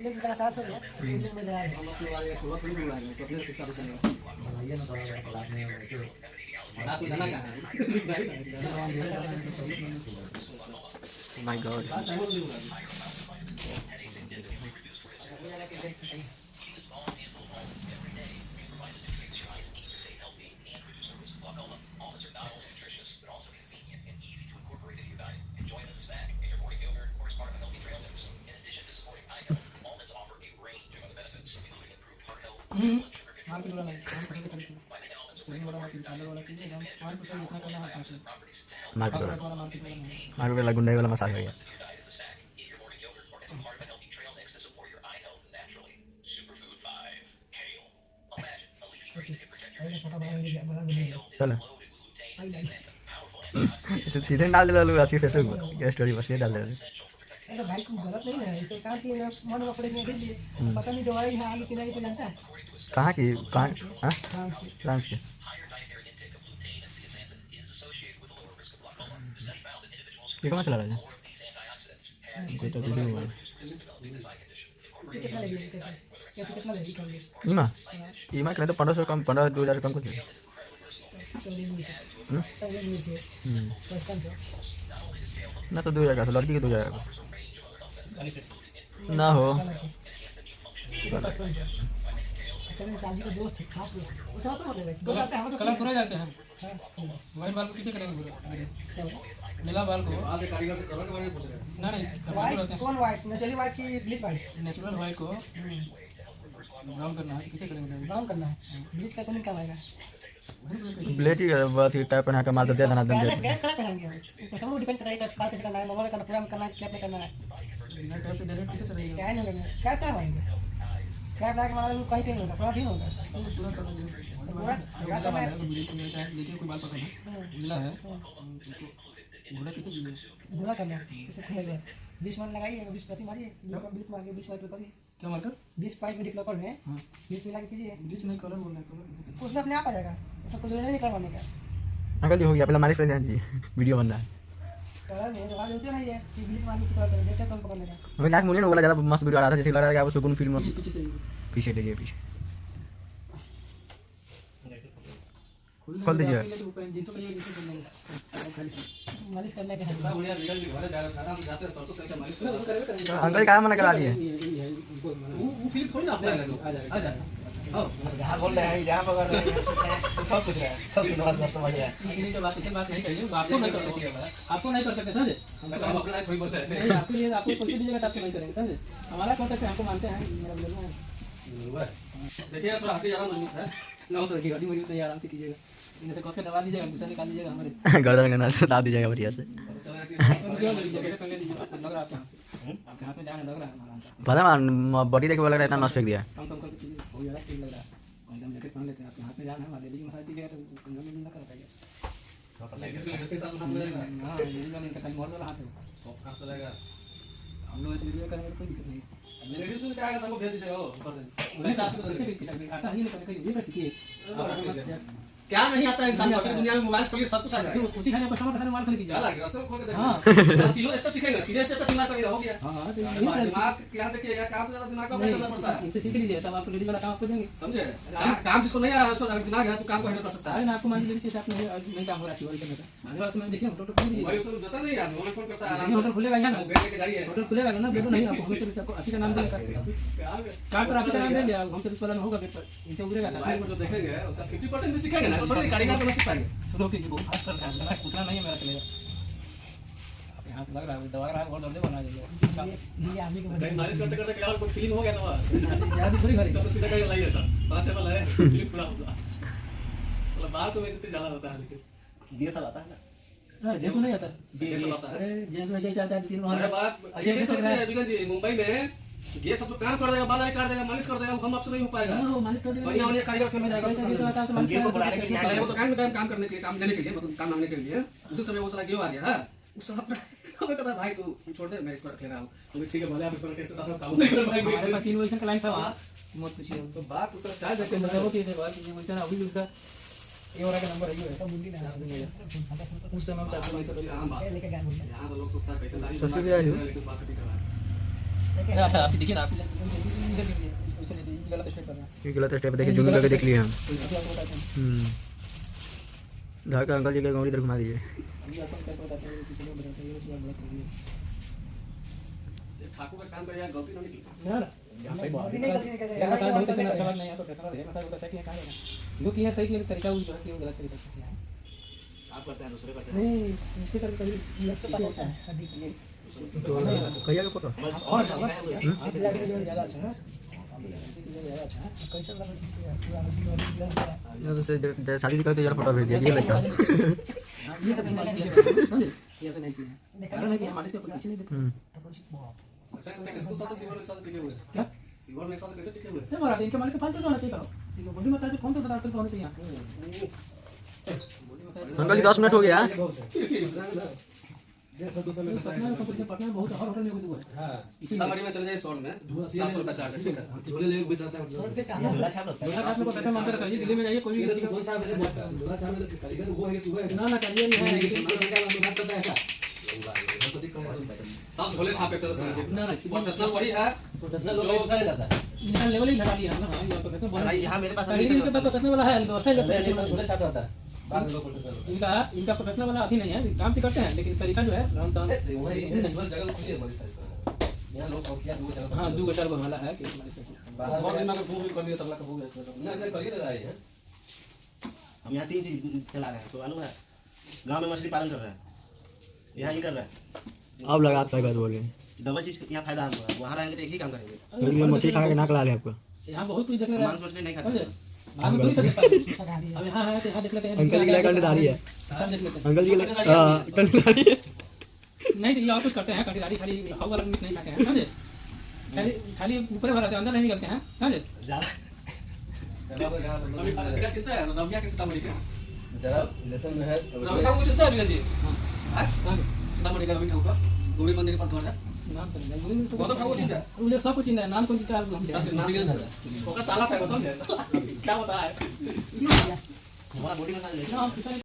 ये जरा साथ हो गया ये में लगा हम अपने वाले थोड़ा थोड़ी बुलाएंगे तो अपने हिसाब से चलेगा भैया ना थोड़ा क्लास में वैसे बड़ा तो जाना कहां माय गॉड मार्केट वाला नहीं हम पसंद करते हैं स्टोरी वाला मार्केट वाला कीजिए हम मार्केट पर इतना करना है आपसे मार्केट वाला मार्केट वाला नहीं वाला गुंडे वाला मसाज हो गया चलो सीधे डाल दे लोग अच्छी फेसबुक पर स्टोरी पर सीधे डाल दे अरे भाई तुम गलत नहीं है इसे काम किए मन में पड़े नहीं भेज दिए पता नहीं जो है यहाँ आलू किनारे पे जानता है कहाँ की कहाँ हाँ फ्रांस के फ्रांस के ये कहाँ चला रहा है कोई तो वीडियो हुआ तो कितना लगेगा क्या तो कितना लगेगा कल ईमा ईमा कहने तो 1500 कम 15-2000 कम कुछ तो ले से 5500 ना तो 2000 का लड़की के 2000 का ना हो तेरे सामने का दोस्त है खास दोस्त वो सब तो बोलेगा दोस्त आते हैं हम तो कलर पूरा जाते हैं हां वाइट बाल को कितने करेंगे पूरा नीला बाल को आगे कारीगर से कलर के बारे में पूछ रहे हैं ना नहीं वाइट कौन वाइट नेचुरली वाइट की ब्लीच वाइट नेचुरल वाइट को ब्राउन करना है किसे करेंगे ब्राउन करना है ब्लीच का तो नहीं कमाएगा ब्लेड ही बहुत ही टाइप बना के मार दे देना दे क्या करेंगे हम तो डिपेंड करता है काल कैसे करना है नॉर्मल करना पूरा करना है क्या करना है बिना टाइप पे डायरेक्ट किसे करेंगे क्या नहीं करना क्या क्या मारेंगे क्या ब्लैक मारा तो कहीं पे नहीं होगा पूरा ठीक होगा पूरा करना चाहिए पूरा क्या नीला करना बाल है है तो वीडियो में चाहे देखिए कोई बाल पकड़ना नीला है पूरा किसे दीजिए पूरा करना है इसको खुलेगा 20 मिनट लगाइए 20 प्रति मारिए 20 मार के 20 मिनट पे करिए क्या मारकर 20 पाइप में डेवलपर में हां 20 मिला के कीजिए ब्लीच नहीं कलर बोलना है कलर किसे उसमें अपने आप आ जाएगा उसको कुछ नहीं करवाने का अंकल जी हो गया पहले मालिश कर दीजिए वीडियो बन रहा है कलर नहीं तो बात होती नहीं है कि 20 मार के कलर करेंगे देखते कौन पकड़ लेगा हमें लाख मुझे बोला ज़्यादा मस्त वीडियो आ रहा था जैसे लग रहा था कि आप सुकून फिल्म पीछे पीछे लीजिए पीछे खोल दीजिए जींस का ये नीचे बोलना खाली मालिश करने के बड़ा बढ़िया रियल घरे जा रहा है जाते हैं सरसों तेल का मालिश अंकल क्या मना करा दिए वो फील थोड़ी ना अपने आ जा आओ जहाँ बोल रहे हैं जहाँ पकड़ रहे हैं सब कुछ है सब कुछ समझ रहे हैं इन्हीं के बात नहीं चाहिए आपको नहीं कर सकते आपको नहीं कर सकते समझे हम अपना थोड़ी बोलते हैं नहीं आपके लिए आपको पैसे दीजिएगा तो आपको नहीं करेंगे समझे हमारा कॉन्टेक्ट है हमको मानते हैं मेरा बोलना है देखिए थोड़ा हड्डी ज्यादा मजबूत है ना सर जी गाड़ी मजबूत है आराम से कीजिएगा इन्हें तो कस के दबा दीजिएगा गुस्सा निकाल दीजिएगा हमारे गर्दन के नाल ला दीजिएगा बढ़िया से क्यों दीजिएगा पहले दीजिए लग रहा है आपके हाथ में जाने लग रहा है हमारा पता है बॉडी देख के लग रहा है इतना नॉस फेंक दिया कम कम करके कीजिए हो यार ठीक लग रहा है एकदम जैकेट पहन लेते हैं आपके हाथ में जाना है हमारे लेडीज मसाज कीजिएगा तो कंधा में ना कर पाएगा इसके साथ हम मिलेगा हां लेडीज वाले का खाली मोड़ वाला हाथ है सब काम चलेगा हम लोग ऐसे वीडियो करेंगे तो कोई दिक्कत नहीं लेडीज ने क्या कहा तुमको भेज दीजिएगा ऊपर से वही साथ में तो आता ही नहीं कहीं ये बस सीखिए क्या नहीं आता इंसान को अपनी दुनिया में मोबाइल खोलिए सब कुछ आ जाएगा कुछ खाने पर समय मार खाने कीजिए क्या लग रहा है सब खोल के हाँ। देखो किलो स्टेप सीखेंगे किलो स्टेप पे सिंगल करके हो गया हां तो दिमाग क्या देखिएगा काम से ज्यादा दिमाग का नहीं करना पड़ता है इनसे सीख लीजिए तब आपको लेडीज वाला काम आपको देंगे समझे काम जिसको नहीं आ रहा है उसको अगर दिमाग है तो काम को हैंडल कर सकता है अरे ना आपको मान लीजिए आप नहीं काम हो रहा है शिवाली करने का आने वाले समय में देखिए होटल खोल दीजिए भाई उसको पता नहीं यार वो फोन करता है देखिए होटल खुलेगा यहाँ ना बेटे के जाइए होटल खुलेगा ना बेटो नहीं आपको हमें आपको अच्छी का नाम देंगे कार्ड पर आपका नाम देंगे हम सर्विस वाला में होगा बेट पर इनसे उड़ेगा भाई को जो देखेंगे उसका 50% भी सीखेंगे ना थोड़ी कारीगर को सीख पाएंगे शुरू कीजिए बहुत फास्ट कर रहे हैं उतना नहीं है मेरा चलेगा आपके हाथ लग रहा है दवा रहा है और दर्द बना देगा ये आदमी को कहीं मालिश करते करते क्या कोई फीलिंग हो गया तो बस ज्यादा थोड़ी घड़ी तो सीधा कहीं लाइए सर 5 वाला है फीलिंग पूरा होगा मतलब बाहर से वैसे ज्यादा होता है लेकिन ये सब आता है ना हां जे तो नहीं आता ये सब आता है अरे जे वैसे जाता है 3 अरे बात ये सोचिए विगन जी मुंबई में ये सब तो काम कर देगा बाल काट देगा मालिश कर देगा हम आपसे नहीं हो पाएगा हां मालिश कर देगा बढ़िया बढ़िया कारीगर फिर में जाएगा हम ये को बढ़ाने के लिए चलाए वो तो काम करने के लिए काम लेने के लिए मतलब काम मांगने के लिए उसी समय वो साला क्यों आ गया है उस सब हमें कहता भाई तू छोड़ दे मैं इस पर रख ले रहा हूं तो ठीक है भले आप इस पर कैसे साथ काम नहीं कर पाएंगे हमारे पास 3 वर्ष का क्लाइंट था मत पूछिए तो बात दूसरा क्या देखते हैं मतलब वो चीज है बात ये वैसा अभी भी उसका ये वाला का नंबर है ये तो मुंडी ना उस समय हम चाहते हैं आम बात लेके गया मुंडी यहाँ तो लोग सोचता है पैसे ससुर भी आई हो। लेकिन बात कभी कर रहा है अच्छा आप देखिए ना आप इधर देखिए गलत स्टेप कर रहे हैं ये गलत स्टेप देखिए, जूम करके देख लिए हम। अभी आपको बताते हैं धाका अंकल जी का गौरी इधर घुमा दीजिए। अभी आपको क्या बताते हैं कि चलो बताते हैं ये चीज गलत कर दी ठाकुर का काम करिए, गलती ना निकले। है ना यहाँ सही बात है लगातार बहुत अच्छा बात नहीं है तो कहता है मतलब बहुत अच्छा किया कहां है जो किया सही किया तरीका वो जो है कि वो गलत तरीका से किया है आप करते हैं दूसरे करते हैं नहीं इससे करके कभी इसके पास होता है अभी तो कहिए का फोटो और ज्यादा अच्छा है ज्यादा अच्छा है कैसे लगा से जैसे शादी करते यार फोटो भेज दिया ये लड़का। ये तो नहीं किया ये तो नहीं किया कारण है कि हमारे से कुछ नहीं देते तो कुछ अच्छा इसको साथ सिवर में साथ टिके हुए क्या सिवर में साथ कैसे टिके हुए नहीं मारा इनके मालिक से फालतू होना चाहिए करो ठीक है बॉडी मत आज कौन तो सदा होना चाहिए अंकल जी 10 मिनट हो गया। पटना में बहुत हर होटल में होती है हां सीतामढ़ी में चले जाए 100 में 700 रुपया चार्ज है, ठीक है। झोले ले बिताता है झोला छाप लगता है दूसरा कास्ट में को बैठा मानकर रखिए दिल्ली में जाइए कोई भी कौन सा मेरे झोला छाप में कारीगर वो है कि वो है ना ना करिए नहीं है सब झोले छापे कर सकते हैं। ना ना प्रोफेशनल बड़ी है, प्रोफेशनल लोग ऐसा ही रहता है यहाँ लेवल ही घटा लिया ना हाँ ये तो कहते हैं भाई यहाँ मेरे पास कारीगरी के बाद तो करने वाला है व्यवस्था ही लगता ये सब है झोले छाप रहता है बाद में लोग प्रोफेशनल इनका प्रोफेशनल वाला अभी नहीं है काम से करते हैं लेकिन तरीका जो है राम साहब वही जगह खुली है बड़ी सारी यहाँ लोग संख्या दो जगह हाँ 2 चार वाला है कि हमारे बहुत दिन में भूख भी कर लिया तबला का भूख है। नहीं करिए लगा रही है हम यहाँ 3 चीज चला रहे हैं तो मालूम है गांव में मछली पालन कर रहे हैं यहाँ ही कर रहे हैं अब लगा आप सही बात बोल रहे हैं। डबल चीज यहाँ फायदा हमको है वहाँ रहेंगे तो एक ही काम करेंगे ये मछली खा के नाक ला ले आपको। यहाँ बहुत कुछ देखने मांस मछली नहीं खाते बाद में थोड़ी सकता अब यहाँ है तो यहाँ देख लेते हैं अंकल जी के लिए कंडेदारी है। सब देख लेते हैं अंकल जी के लिए कंडेदारी है। नहीं तो ये और कुछ करते हैं कटोरी खाली हवा वाला मीट नहीं खाते हैं समझे खाली खाली ऊपर वाला अंदर नहीं निकलते हैं समझे अभी क्या चिंता है रम्या के सीतामढ़ी के जरा लेसन में है रम्या को चिंता है अभी जी हां सीतामढ़ी का रम्या का गोविंद मंदिर के पास घर है नाम से गौतम ठाकुर चिंता है मुझे सब कुछ चिंता है नाम कौन सी कार हमसे नाम नहीं था ओका साला था समझे क्या होता है हमारा बॉडी मसाज नाम